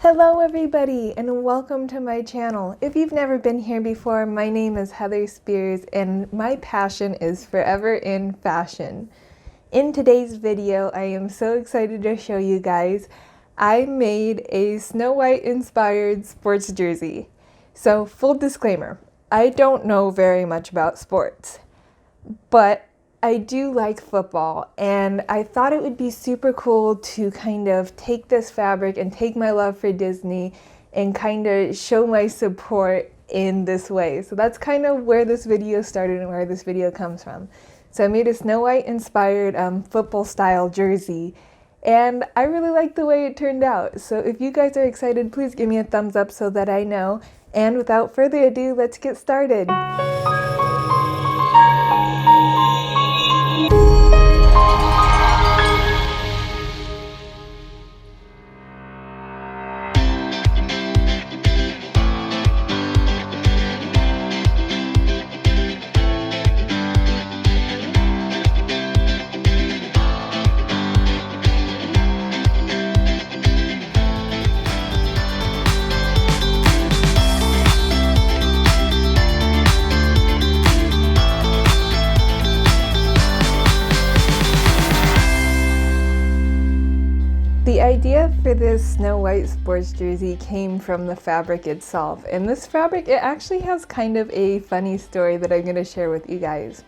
Hello everybody and welcome to my channel. If you've never been here before, my name is Heather Spears and my passion is forever in fashion. In today's video, I am so excited to show you guys I made a Snow White inspired sports jersey. So full disclaimer, I don't know very much about sports, but I do like football, and I thought it would be super cool to kind of take this fabric and take my love for Disney and kind of show my support in this way. So that's kind of where this video started and where this video comes from. So I made a Snow White inspired football style jersey, and I really like the way it turned out. So if you guys are excited, please give me a thumbs up so that I know. And without further ado, let's get started. The idea for this Snow White sports jersey came from the fabric itself, and this fabric, it actually has kind of a funny story that I'm going to share with you guys.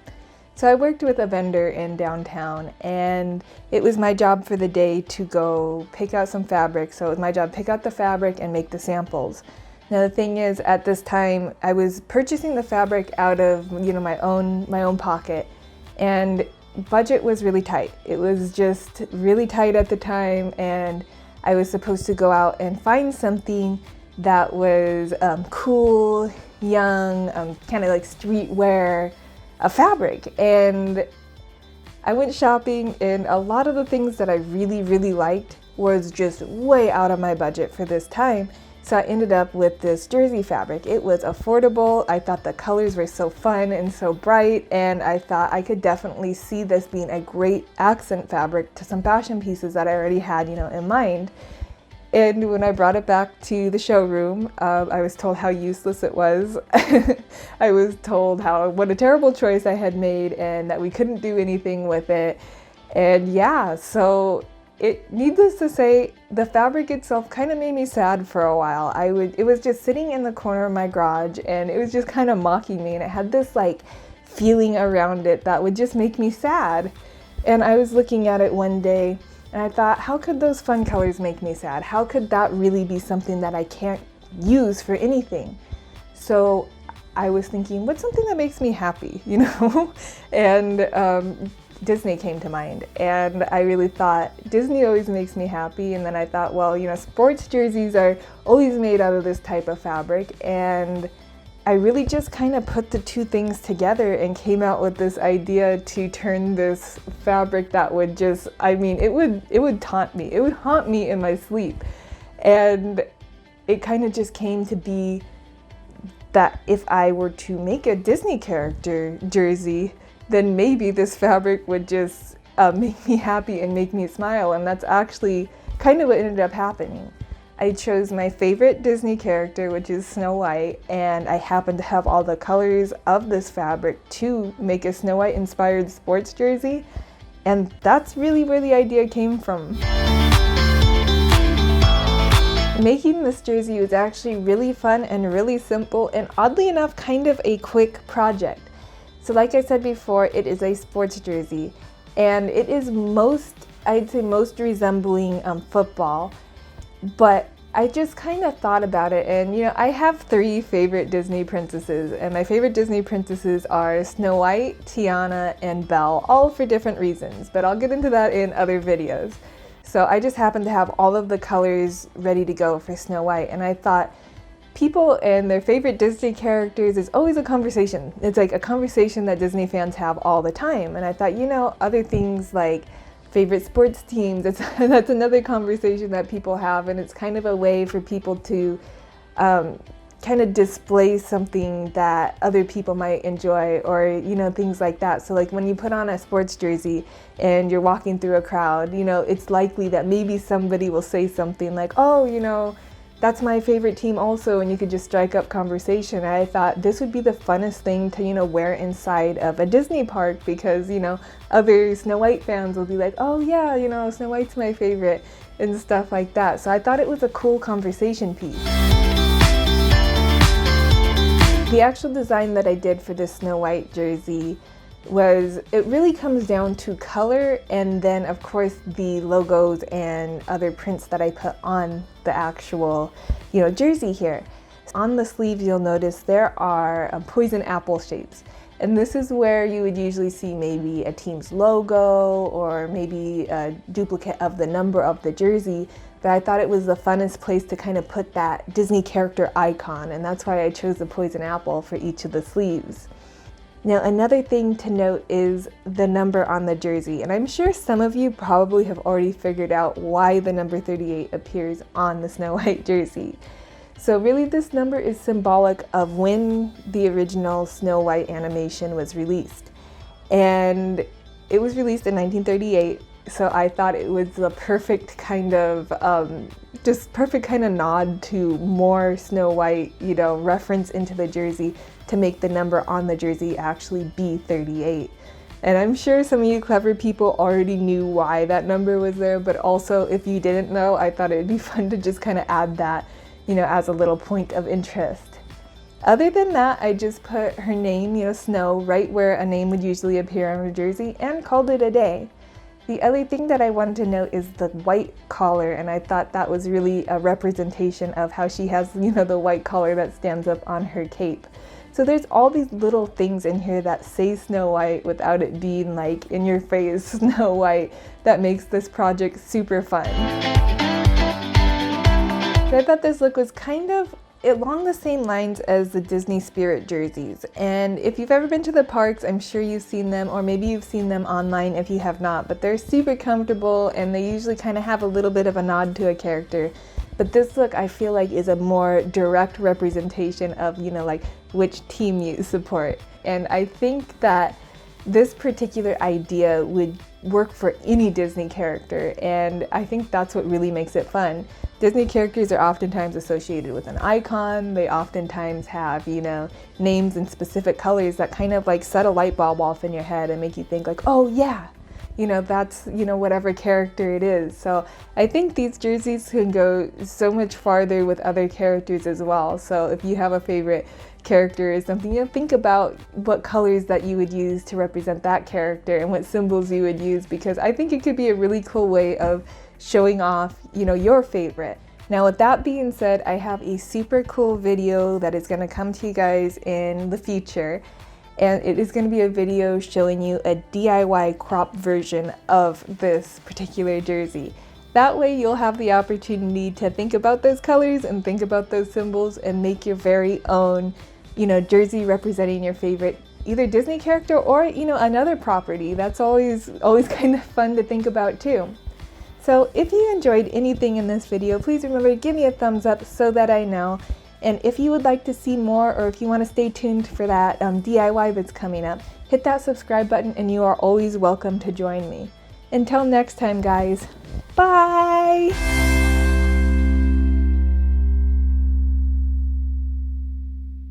So I worked with a vendor in downtown, and it was my job for the day to go pick out some fabric. So it was my job to pick out the fabric and make the samples. Now the thing is, at this time I was purchasing the fabric out of my own pocket, and budget was really tight. It was just really tight at the time, and I was supposed to go out and find something that was cool, young, kind of like streetwear fabric. And I went shopping, and a lot of the things that I really liked was just way out of my budget for this time. So I ended up with this jersey fabric. It was affordable. I thought the colors were so fun and so bright, and I thought I could definitely see this being a great accent fabric to some fashion pieces that I already had, in mind. And when I brought it back to the showroom, I was told how useless it was. I was told what a terrible choice I had made and that we couldn't do anything with it. And yeah, so needless to say, the fabric itself kind of made me sad for a while. It was just sitting in the corner of my garage, and it was just kind of mocking me, and it had this like feeling around it that would just make me sad. And I was looking at it one day, and I thought, how could those fun colors make me sad? How could that really be something that I can't use for anything? So I was thinking, what's something that makes me happy, And Disney came to mind, and I really thought Disney always makes me happy. And then I thought, well, sports jerseys are always made out of this type of fabric, and I really just kind of put the two things together and came out with this idea to turn this fabric that would just, it would taunt me. It would haunt me in my sleep. And it kind of just came to be that if I were to make a Disney character jersey, then maybe this fabric would just make me happy and make me smile. And that's actually kind of what ended up happening. I chose my favorite Disney character, which is Snow White, and I happened to have all the colors of this fabric to make a Snow White inspired sports jersey. And that's really where the idea came from. Making this jersey was actually really fun and really simple, and oddly enough, kind of a quick project. So like I said before, it is a sports jersey, and it is I'd say most resembling football, but I just kind of thought about it, and I have 3 favorite Disney princesses, and my favorite Disney princesses are Snow White, Tiana, and Belle, all for different reasons, but I'll get into that in other videos. So I just happened to have all of the colors ready to go for Snow White, and I thought, people and their favorite Disney characters is always a conversation. It's like a conversation that Disney fans have all the time. And I thought, other things like favorite sports teams, that's another conversation that people have. And it's kind of a way for people to kind of display something that other people might enjoy, or things like that. So like when you put on a sports jersey and you're walking through a crowd, it's likely that maybe somebody will say something like, oh, that's my favorite team also, and you could just strike up conversation. And I thought this would be the funnest thing to, wear inside of a Disney park, because, other Snow White fans will be like, oh yeah, Snow White's my favorite and stuff like that. So I thought it was a cool conversation piece. The actual design that I did for this Snow White jersey it really comes down to color, and then of course the logos and other prints that I put on the actual, jersey here. On the sleeves you'll notice there are poison apple shapes. And this is where you would usually see maybe a team's logo or maybe a duplicate of the number of the jersey. But I thought it was the funnest place to kind of put that Disney character icon, and that's why I chose the poison apple for each of the sleeves. Now, another thing to note is the number on the jersey, and I'm sure some of you probably have already figured out why the number 38 appears on the Snow White jersey. So really this number is symbolic of when the original Snow White animation was released. And it was released in 1938, so I thought it was the perfect kind of, nod to more Snow White, reference into the jersey to make the number on the jersey actually be 38. And I'm sure some of you clever people already knew why that number was there, but also if you didn't know, I thought it'd be fun to just kind of add that, as a little point of interest. Other than that, I just put her name, Snow, right where a name would usually appear on her jersey, and called it a day. The other thing that I wanted to note is the white collar, and I thought that was really a representation of how she has, the white collar that stands up on her cape. So there's all these little things in here that say Snow White without it being like in your face Snow White that makes this project super fun. So I thought this look was kind of along the same lines as the Disney Spirit jerseys. And if you've ever been to the parks, I'm sure you've seen them, or maybe you've seen them online if you have not, but they're super comfortable and they usually kind of have a little bit of a nod to a character. But this look, I feel like, is a more direct representation of, which team you support. And I think that this particular idea would work for any Disney character, and I think that's what really makes it fun. Disney characters are oftentimes associated with an icon. They oftentimes have, names and specific colors that kind of like set a light bulb off in your head and make you think like, oh yeah, that's, whatever character it is. So I think these jerseys can go so much farther with other characters as well. So if you have a favorite character or something, think about what colors that you would use to represent that character and what symbols you would use, because I think it could be a really cool way of showing off, your favorite. Now with that being said, I have a super cool video that is going to come to you guys in the future. And it is going to be a video showing you a DIY crop version of this particular jersey. That way you'll have the opportunity to think about those colors and think about those symbols and make your very own, jersey representing your favorite either Disney character or, another property. That's always kind of fun to think about too. So if you enjoyed anything in this video, please remember to give me a thumbs up so that I know. And if you would like to see more, or if you want to stay tuned for that DIY that's coming up, hit that subscribe button and you are always welcome to join me. Until next time, guys, bye!